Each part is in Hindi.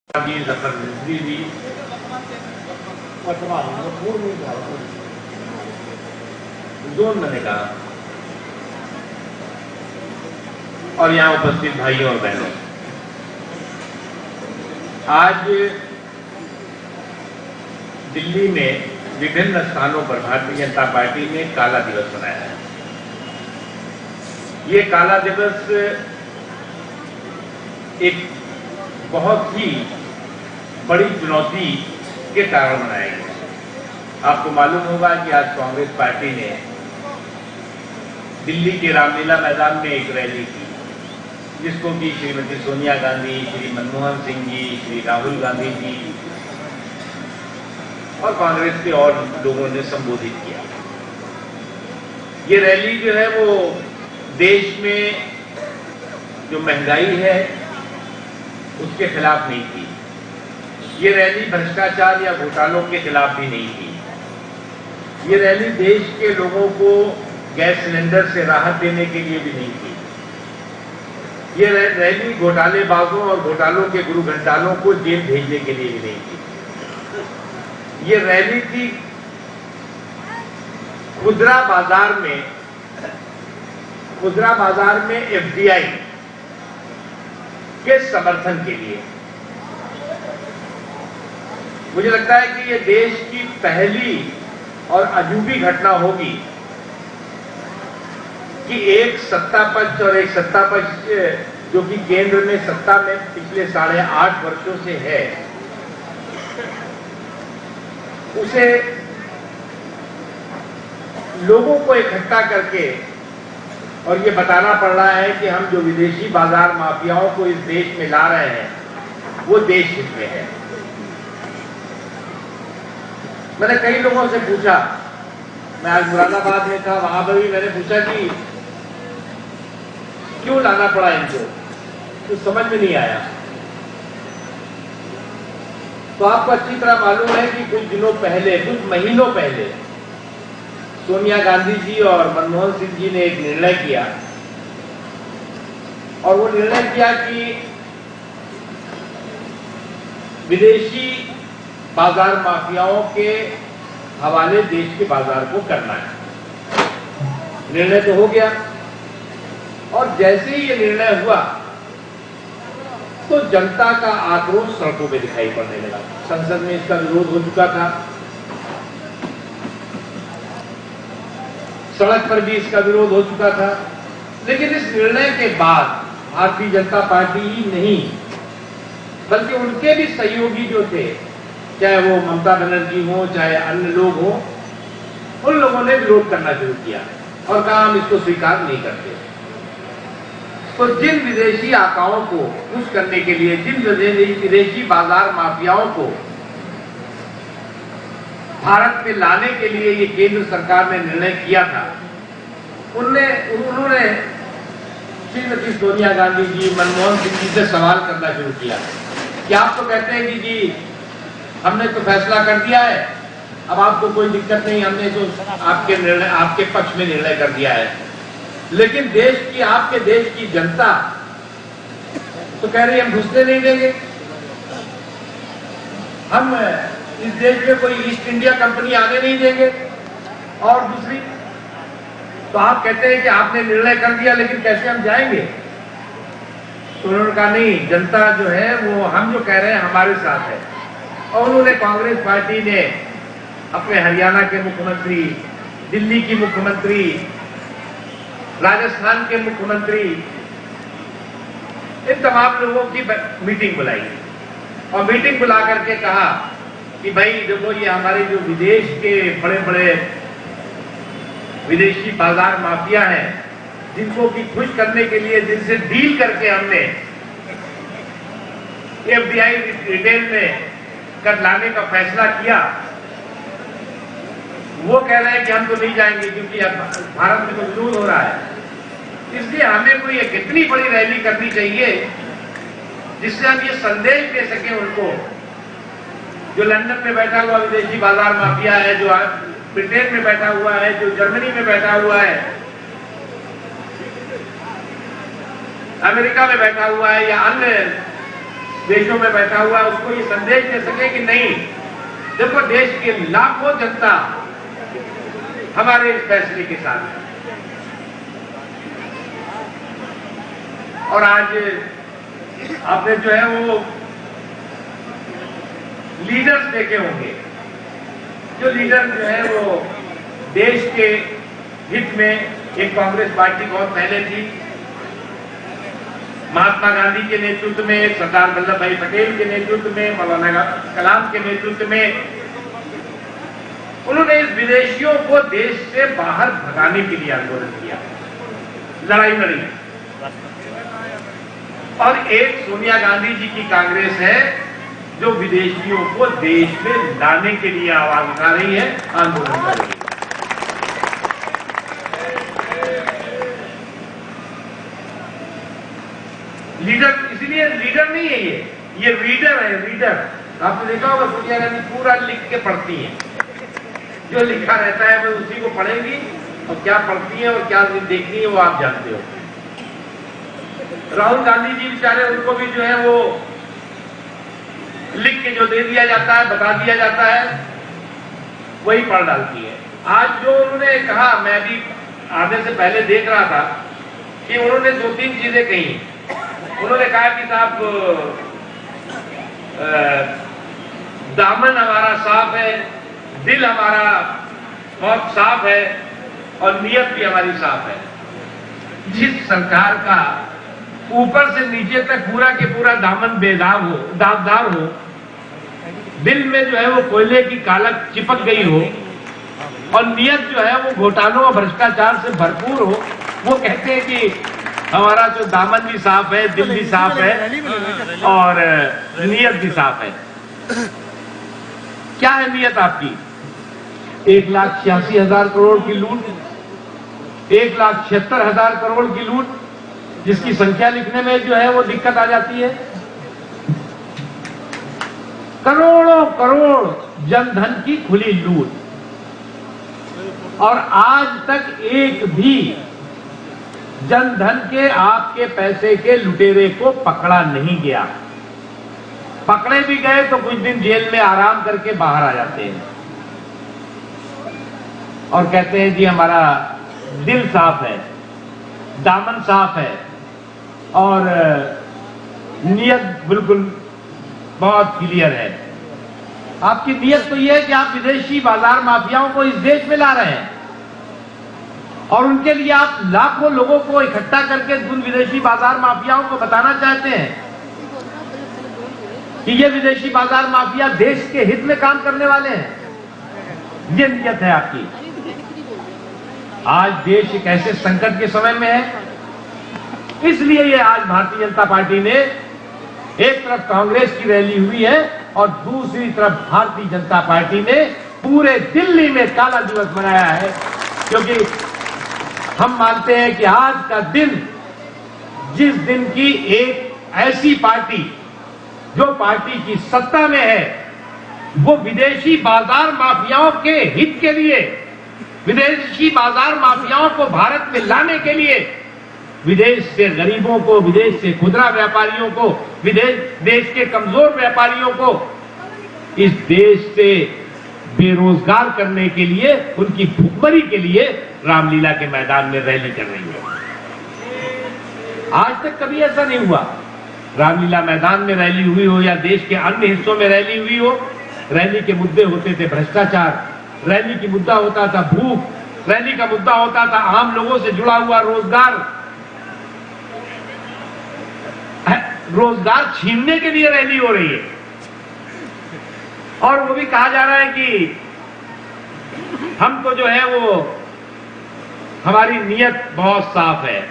की जबरदस्ती भी जोन मैंने कहा और यहां उपस्थित भाइयों और बहनों, आज दिल्ली में विभिन्न स्थानों पर भारतीय जनता पार्टी ने काला दिवस मनाया है। ये काला दिवस एक बहुत ही बड़ी चुनौती के कारण मनाया गया। आपको मालूम होगा कि आज कांग्रेस पार्टी ने दिल्ली के रामलीला मैदान में एक रैली की, जिसको कि श्रीमती सोनिया गांधी, श्री मनमोहन सिंह जी, श्री राहुल गांधी जी और कांग्रेस के और लोगों ने संबोधित किया। ये रैली जो है वो देश में जो महंगाई है उसके खिलाफ नहीं थी। ये रैली भ्रष्टाचार या घोटालों के खिलाफ भी नहीं थी। ये रैली देश के लोगों को गैस सिलेंडर से राहत देने के लिए भी नहीं थी। ये रैली घोटालेबाजों और घोटालों के गुरु घंटालों को जेल भेजने के लिए भी नहीं थी। ये रैली थी खुदरा बाजार में एफडीआई के समर्थन के लिए। मुझे लगता है कि ये देश की पहली और अजूबी घटना होगी कि एक सत्ता पक्ष और एक सत्ता पक्ष जो कि केंद्र में सत्ता में पिछले 8.5 वर्षों से है, उसे लोगों को इकट्ठा करके और ये बताना पड़ रहा है कि हम जो विदेशी बाजार माफियाओं को इस देश में ला रहे हैं वो देश हित में है। मैंने कई लोगों से पूछा, मैं आज मुरादाबाद में था, वहां पर भी मैंने पूछा कि क्यों लाना पड़ा इनको, तो समझ में नहीं आया। तो आपको अच्छी तरह मालूम है कि कुछ महीनों पहले सोनिया गांधी जी और मनमोहन सिंह जी ने एक निर्णय किया, और वो निर्णय किया कि विदेशी बाजार माफियाओं के हवाले देश के बाजार को करना है। निर्णय तो हो गया, और जैसे ही ये निर्णय हुआ तो जनता का आक्रोश सड़कों पे दिखाई पड़ने लगा। संसद में इसका विरोध हो चुका था, सड़क पर भी इसका विरोध हो चुका था, लेकिन इस निर्णय के बाद भारतीय जनता पार्टी ही नहीं बल्कि उनके भी सहयोगी जो थे, चाहे वो ममता बनर्जी हो चाहे अन्य लोग हो, उन लोगों ने विरोध करना शुरू किया और कहा हम इसको स्वीकार नहीं करते। तो जिन विदेशी आकाओं को खुश करने के लिए, जिन विदेशी बाजार माफियाओं को भारत में लाने के लिए ये केंद्र सरकार ने निर्णय किया था, उन्होंने श्रीमती सोनिया गांधी जी, मनमोहन सिंह जी से सवाल करना शुरू किया कि आप तो कहते हैं कि जी हमने तो फैसला कर दिया है, अब आपको कोई दिक्कत नहीं, हमने तो आपके पक्ष में निर्णय कर दिया है, लेकिन आपके देश की जनता तो कह रही हम घुसने नहीं देंगे, हम इस देश में कोई ईस्ट इंडिया कंपनी आने नहीं देंगे। और दूसरी, तो आप कहते हैं कि आपने निर्णय कर दिया, लेकिन कैसे हम जाएंगे? तो उन्होंने कहा नहीं, जनता जो है वो हम जो कह रहे हैं हमारे साथ है। और उन्होंने, कांग्रेस पार्टी ने अपने हरियाणा के मुख्यमंत्री, दिल्ली की मुख्यमंत्री, राजस्थान के मुख्यमंत्री, इन तमाम लोगों की मीटिंग बुलाई और मीटिंग बुला करके कहा कि भाई देखो, ये हमारे जो विदेश के बड़े बड़े विदेशी बाजार माफिया हैं, जिनको कि खुश करने के लिए, जिनसे डील करके हमने एफडीआई रिटेल में कर लाने का फैसला किया, वो कह रहे हैं कि हम तो नहीं जाएंगे क्योंकि भारत में तो विरोध हो रहा है। इसलिए हमें कोई एक इतनी बड़ी रैली करनी चाहिए जिससे हम ये संदेश दे सकें उनको, जो लंदन में बैठा हुआ विदेशी बाजार माफिया है, जो ब्रिटेन में बैठा हुआ है, जो जर्मनी में बैठा हुआ है, अमेरिका में बैठा हुआ है, या अन्य देशों में बैठा हुआ है उसको ये संदेश दे सके कि नहीं, देखो देश के लाखों जनता हमारे इस फैसले के साथ है। और आज आपने जो है वो लीडर्स देखे होंगे, जो लीडर जो है वो देश के हित में, एक कांग्रेस पार्टी बहुत पहले थी, महात्मा गांधी के नेतृत्व में, सरदार वल्लभ भाई पटेल के नेतृत्व में, मौलाना कलाम के नेतृत्व में, उन्होंने इस विदेशियों को देश से बाहर भगाने के लिए आंदोलन किया, लड़ाई लड़ी। और एक सोनिया गांधी जी की कांग्रेस है जो विदेशियों को देश में लाने के लिए आवाज उठा रही है, आंदोलन कर रही है। लीडर इसलिए लीडर नहीं है, ये रीडर है, रीडर। आपने देखा होगा सोनिया गांधी पूरा लिख के पढ़ती हैं, जो लिखा रहता है वो उसी को पढ़ेंगी, और क्या पढ़ती है और क्या देखनी है वो आप जानते हो। राहुल गांधी जी बेचारे, उनको भी जो है वो लिख के जो दे दिया जाता है, बता दिया जाता है, वही पढ़ डालती है। आज जो उन्होंने कहा, मैं भी आने से पहले देख रहा था कि उन्होंने 2-3 चीजें कही। उन्होंने कहा कि साहब दामन हमारा साफ है, दिल हमारा बहुत साफ है और नीयत भी हमारी साफ है। जिस सरकार का ऊपर से नीचे तक पूरा के पूरा दामन बेदाग हो, दागदार हो, दिल में जो है वो कोयले की कालक चिपक गई हो, और नीयत जो है वो घोटालों और भ्रष्टाचार से भरपूर हो, वो कहते हैं कि हमारा जो दामन भी साफ है, दिल भी साफ है और नीयत भी साफ है। क्या है नीयत आपकी? 1,86,000 करोड़ की लूट, 1,76,000 करोड़ की लूट, जिसकी संख्या लिखने में जो है वो दिक्कत आ जाती है। करोड़ों करोड़ जनधन की खुली लूट, और आज तक एक भी जनधन के आपके पैसे के लुटेरे को पकड़ा नहीं गया। पकड़े भी गए तो कुछ दिन जेल में आराम करके बाहर आ जाते हैं और कहते हैं जी हमारा दिल साफ है, दामन साफ है और नियत बिल्कुल बहुत क्लियर है। आपकी नियत तो यह है कि आप विदेशी बाजार माफियाओं को इस देश में ला रहे हैं, और उनके लिए आप लाखों लोगों को इकट्ठा करके उन विदेशी बाजार माफियाओं को बताना चाहते हैं कि ये विदेशी बाजार माफिया देश के हित में काम करने वाले हैं। ये नियत है आपकी। आज देश एक ऐसे संकट के समय में है, इसलिए ये आज भारतीय जनता पार्टी ने, एक तरफ कांग्रेस की रैली हुई है और दूसरी तरफ भारतीय जनता पार्टी ने पूरे दिल्ली में काला दिवस मनाया है, क्योंकि हम मानते हैं कि आज का दिन, जिस दिन की एक ऐसी पार्टी जो पार्टी की सत्ता में है, वो विदेशी बाजार माफियाओं के हित के लिए, विदेशी बाजार माफियाओं को भारत में लाने के लिए, विदेश से गरीबों को, विदेश से खुदरा व्यापारियों को, देश के कमजोर व्यापारियों को इस देश से बेरोजगार करने के लिए, उनकी भुखमरी के लिए रामलीला के मैदान में रैली कर रही है। आज तक कभी ऐसा नहीं हुआ, रामलीला मैदान में रैली हुई हो या देश के अन्य हिस्सों में रैली हुई हो। रैली के मुद्दे होते थे भ्रष्टाचार, रैली की मुद्दा होता था भूख, रैली का मुद्दा होता था आम लोगों से जुड़ा हुआ रोजगार। रोजगार छीनने के लिए रैली हो रही है, और वो भी कहा जा रहा है कि हम तो जो है वो, हमारी नियत बहुत साफ है,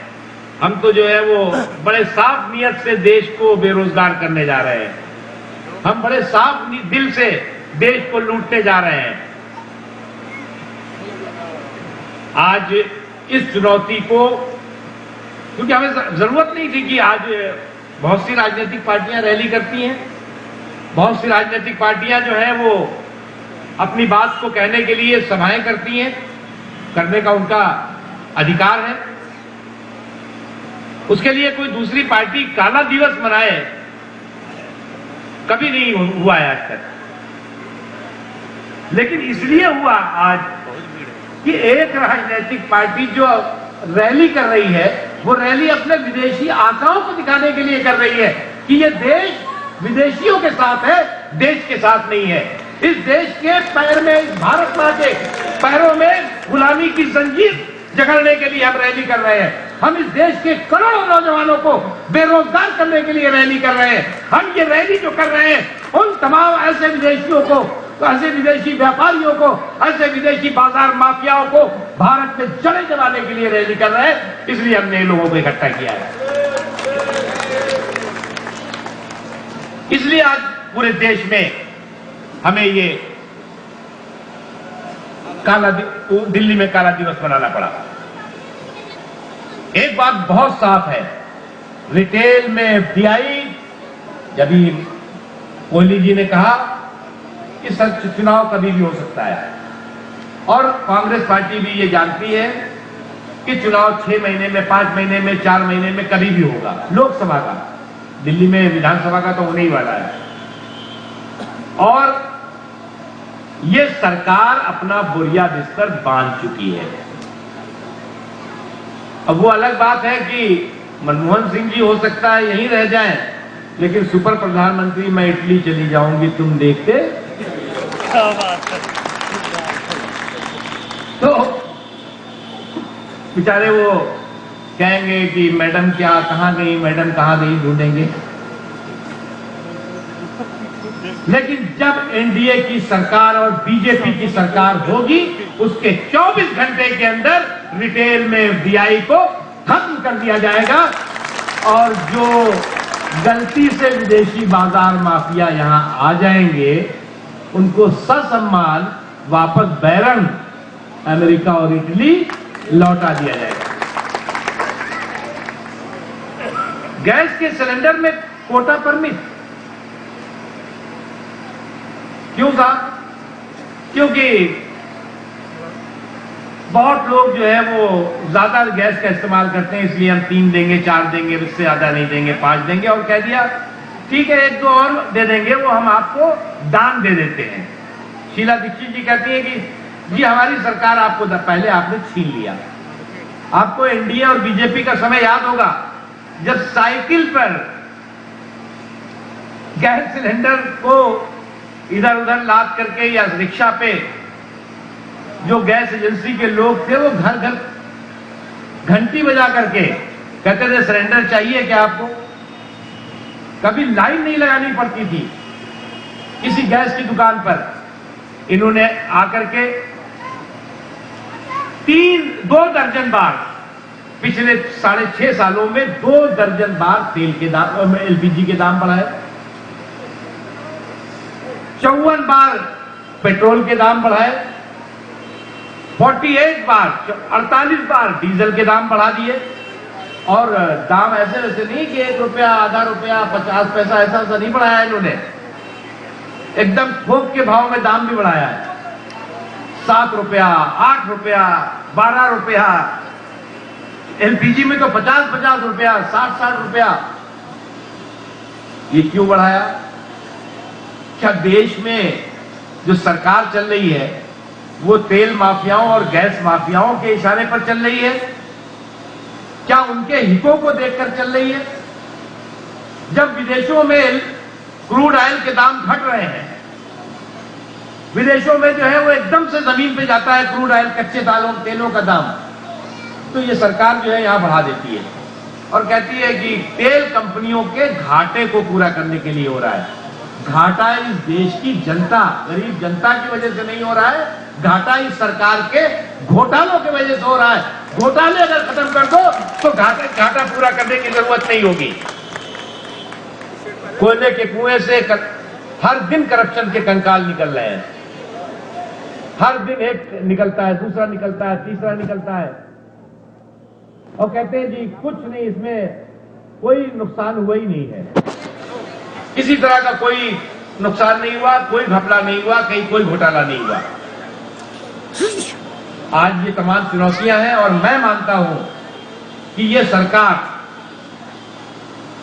हम तो जो है वो बड़े साफ नियत से देश को बेरोजगार करने जा रहे हैं, हम बड़े साफ दिल से देश को लूटने जा रहे हैं। आज इस चुनौती को, क्योंकि हमें जरूरत नहीं थी कि आज बहुत सी राजनीतिक पार्टियां रैली करती हैं, बहुत सी राजनीतिक पार्टियां जो हैं वो अपनी बात को कहने के लिए सभाएं करती हैं, करने का उनका अधिकार है। उसके लिए कोई दूसरी पार्टी काला दिवस मनाए, कभी नहीं हुआ है आज तक। लेकिन इसलिए हुआ आज कि एक राजनीतिक पार्टी जो रैली कर रही है, वो रैली अपने विदेशी आकाओं को दिखाने के लिए कर रही है कि ये देश विदेशियों के साथ है, देश के साथ नहीं है। इस देश के पैर में, इस भारत मां के पैरों में गुलामी की जंजीर जकड़ने के लिए हम रैली कर रहे हैं। हम इस देश के करोड़ों नौजवानों को बेरोजगार करने के लिए रैली कर रहे हैं। हम ये रैली जो कर रहे हैं उन तमाम ऐसे विदेशियों को, ऐसे विदेशी व्यापारियों को, ऐसे विदेशी बाजार माफियाओं को भारत में जड़े जमाने के लिए रैली कर रहे हैं। इसलिए हमने लोगों को इकट्ठा किया है। इसलिए आज पूरे देश में हमें ये दिल्ली में काला दिवस मनाना पड़ा। एक बात बहुत साफ है, रिटेल में एफडीआई, जब कोहली जी ने कहा कि चुनाव कभी भी हो सकता है, और कांग्रेस पार्टी भी ये जानती है कि चुनाव 6 महीने में, 5 महीने में, 4 महीने में कभी भी होगा। लोकसभा का, दिल्ली में विधानसभा का तो होने ही वाला है। और ये सरकार अपना बुरिया बिस्तर बांध चुकी है। अब वो अलग बात है कि मनमोहन सिंह जी हो सकता है यहीं रह जाएं, लेकिन सुपर प्रधानमंत्री मैं इटली चली जाऊंगी, तुम देखते। तो बेचारे वो कहेंगे कि मैडम क्या कहां गई, मैडम कहां गई, ढूंढेंगे। लेकिन जब एनडीए की सरकार और बीजेपी की सरकार होगी, उसके 24 घंटे के अंदर रिटेल में एफडीआई को खत्म कर दिया जाएगा। और जो गलती से विदेशी बाजार माफिया यहां आ जाएंगे, उनको ससम्मान वापस बैरन, अमेरिका और इटली लौटा दिया जाएगा। गैस के सिलेंडर में कोटा परमिट क्यों था? क्योंकि बहुत लोग जो है वो ज्यादा गैस का इस्तेमाल करते हैं, इसलिए हम 3 देंगे, 4 देंगे, इससे ज्यादा नहीं देंगे, 5 देंगे। और कह दिया ठीक है 1-2 और दे देंगे, वो हम आपको दान दे देते हैं। शीला दीक्षित जी कहती है कि जी हमारी सरकार आपको पहले आपने छीन लिया। आपको एनडीए और बीजेपी का समय याद होगा, जब साइकिल पर गैस सिलेंडर को इधर उधर लाद करके या रिक्शा पे जो गैस एजेंसी के लोग थे वो घर घर घंटी बजा करके कहते थे सिलेंडर चाहिए क्या आपको। कभी लाइन नहीं लगानी पड़ती थी किसी गैस की दुकान पर। इन्होंने आकर के 2 दर्जन बार पिछले 6.5 सालों में 2 दर्जन बार तेल के दाम, एलपीजी के दाम बढ़ाए, 54 बार पेट्रोल के दाम बढ़ाए, 48 बार 48 बार डीजल के दाम बढ़ा दिए। और दाम ऐसे वैसे नहीं कि 1 रुपया, आधा रुपया, 50 पैसा ऐसा नहीं बढ़ाया इन्होंने, एकदम थोक के भाव में दाम भी बढ़ाया है। 7 रुपया, 8 रुपया, 12 रुपया, एलपीजी में तो 50-50 रुपया, 60-60 रुपया। ये क्यों बढ़ाया? क्या देश में जो सरकार चल रही है वो तेल माफियाओं और गैस माफियाओं के इशारे पर चल रही है? क्या उनके हितों को देखकर चल रही है? जब विदेशों में क्रूड ऑयल के दाम घट रहे हैं, विदेशों में जो है वो एकदम से जमीन पे जाता है क्रूड ऑयल, कच्चे तेलों का दाम, तो ये सरकार जो है यहां बढ़ा देती है और कहती है कि तेल कंपनियों के घाटे को पूरा करने के लिए हो रहा है। घाटा इस देश की जनता, गरीब जनता की वजह से नहीं हो रहा है, घाटा इस सरकार के घोटालों की वजह से हो रहा है। घोटाले अगर खत्म कर दो तो घाटा पूरा करने की जरूरत नहीं होगी। कोयले के कुएं से हर दिन करप्शन के कंकाल निकल रहे हैं, हर दिन एक निकलता है, दूसरा निकलता है, तीसरा निकलता है, और कहते हैं जी कुछ नहीं, इसमें कोई नुकसान हुआ ही नहीं है, किसी तरह का कोई नुकसान नहीं हुआ, कोई घपला नहीं हुआ, कहीं कोई घोटाला नहीं हुआ। आज ये तमाम चुनौतियां हैं और मैं मानता हूं कि ये सरकार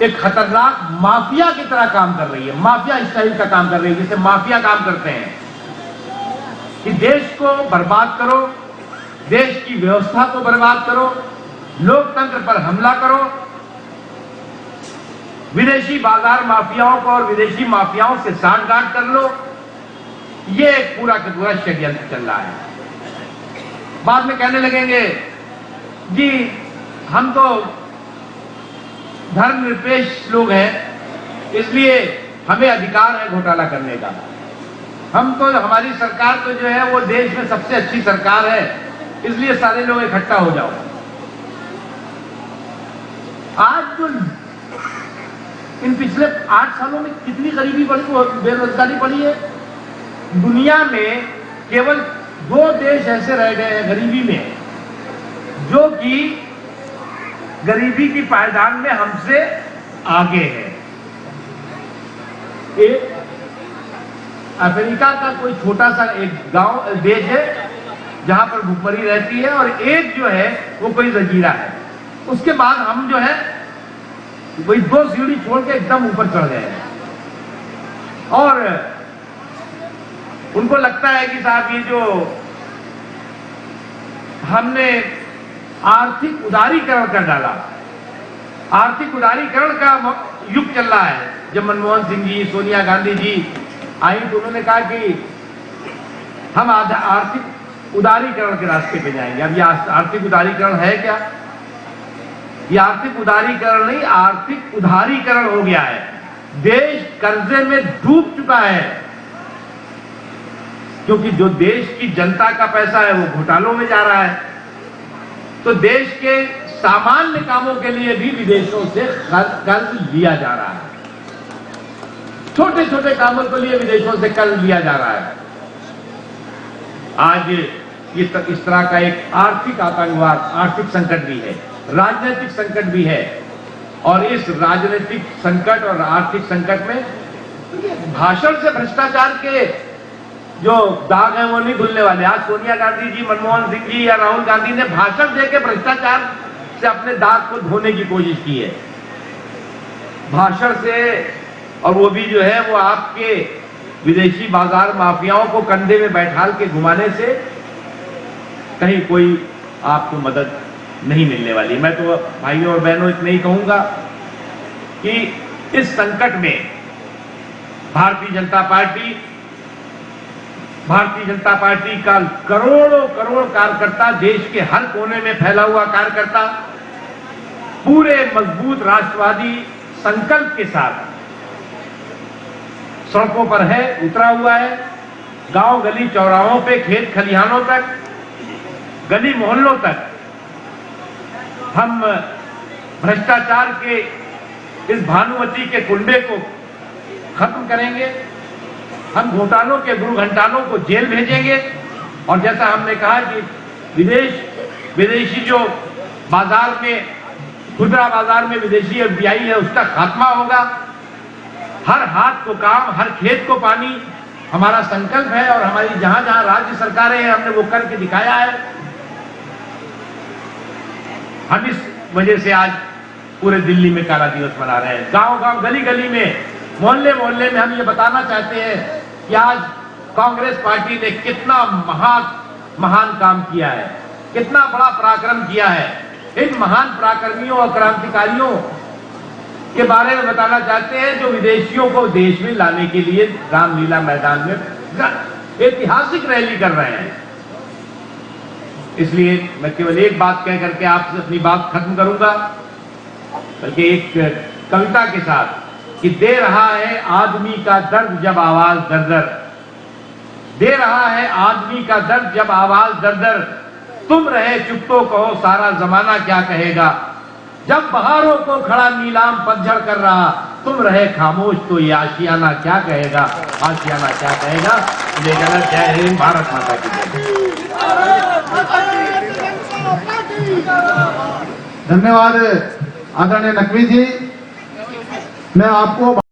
एक खतरनाक माफिया की तरह काम कर रही है, माफिया स्टाइल का काम कर रही है, जैसे माफिया काम करते हैं कि देश को बर्बाद करो, देश की व्यवस्था को बर्बाद करो, लोकतंत्र पर हमला करो, विदेशी बाजार माफियाओं को और विदेशी माफियाओं से सांठगांठ कर लो। ये एक पूरा का पूरा षड्यंत्र चल रहा है। बाद में कहने लगेंगे जी हम तो धर्मनिरपेक्ष लोग हैं, इसलिए हमें अधिकार है घोटाला करने का। हम तो, हमारी सरकार तो जो है वो देश में सबसे अच्छी सरकार है, इसलिए सारे लोग इकट्ठा हो जाओ। आज जो इन पिछले 8 सालों में कितनी गरीबी बढ़ी, बेरोजगारी बढ़ी है। दुनिया में केवल 2 देश ऐसे रह गए हैं गरीबी में, जो कि गरीबी की पायदान में हमसे आगे है। एक अफ्रीका का कोई छोटा सा एक गांव देश है जहां पर भूखमरी रहती है, और एक जो है वो कोई जजीरा है। उसके बाद हम जो है वही 2 सीढ़ी छोड़ के एकदम ऊपर चढ़ गए हैं। और उनको लगता है कि साहब ये जो हमने आर्थिक उदारीकरण कर डाला, आर्थिक उदारीकरण का युग चल रहा है। जब मनमोहन सिंह जी, सोनिया गांधी जी आई तो उन्होंने कहा कि हम आर्थिक उदारीकरण के रास्ते पे जाएंगे। अब ये आर्थिक उदारीकरण है क्या? ये आर्थिक उदारीकरण नहीं, आर्थिक उदारीकरण हो गया है। देश कर्जे में डूब चुका है, क्योंकि जो देश की जनता का पैसा है वो घोटालों में जा रहा है। तो देश के सामान्य कामों के लिए भी विदेशों से कर्ज लिया जा रहा है। छोटे छोटे कामों के लिए विदेशों से कर्ज लिया जा रहा है। आज इस तरह का एक आर्थिक आतंकवाद, आर्थिक संकट भी है, राजनीतिक संकट भी है। और इस राजनीतिक संकट और आर्थिक संकट में भाषण से भ्रष्टाचार के जो दाग हैं वो नहीं धुलने वाले। आज सोनिया गांधी जी, मनमोहन सिंह जी या राहुल गांधी ने भाषण देकर भ्रष्टाचार से अपने दाग को धोने की कोशिश की है, भाषण से। और वो भी जो है वो आपके विदेशी बाजार माफियाओं को कंधे में बैठाल के घुमाने से कहीं कोई आपको मदद नहीं मिलने वाली। मैं तो भाइयों और बहनों इतना ही कहूंगा कि इस संकट में भारतीय जनता पार्टी का करोड़ों करोड़ कार्यकर्ता, देश के हर कोने में फैला हुआ कार्यकर्ता पूरे मजबूत राष्ट्रवादी संकल्प के साथ सड़कों पर है, उतरा हुआ है। गांव गली चौराहों पे, खेत खलिहानों तक, गली मोहल्लों तक हम भ्रष्टाचार के इस भानुमती के कुंडे को खत्म करेंगे। हम घोटालों के गुरु घंटालों को जेल भेजेंगे। और जैसा हमने कहा कि विदेशी जो बाजार में, खुदरा बाजार में विदेशी एफडीआई है, उसका खात्मा होगा। हर हाथ को काम, हर खेत को पानी हमारा संकल्प है। और हमारी जहां जहां राज्य सरकारें हैं हमने वो करके दिखाया है। हम इस वजह से आज पूरे दिल्ली में काला दिवस मना रहे हैं। गांव गांव, गली गली में, मोहल्ले मोहल्ले में हम ये बताना चाहते हैं कि आज कांग्रेस पार्टी ने कितना महान काम किया है, कितना बड़ा पराक्रम किया है। इन महान पराक्रमियों और क्रांतिकारियों के बारे में बताना चाहते हैं जो विदेशियों को देश में लाने के लिए रामलीला मैदान में ऐतिहासिक रैली कर रहे हैं। इसलिए मैं केवल एक बात कह करके आपसे अपनी बात खत्म करूंगा, बल्कि एक कविता के साथ कि दे रहा है आदमी का दर्द जब आवाज दर-दर, दे रहा है आदमी का दर्द जब आवाज दर-दर, तुम रहे चुप तो कहो सारा जमाना क्या कहेगा। जब बहारों को खड़ा नीलाम पतझड़ कर रहा, तुम रहे खामोश तो ये आशियाना क्या कहेगा, आशियाना क्या कहेगा। जय हिंद, भारत माता की जय। धन्यवाद आदरणीय नकवी जी। मैं आपको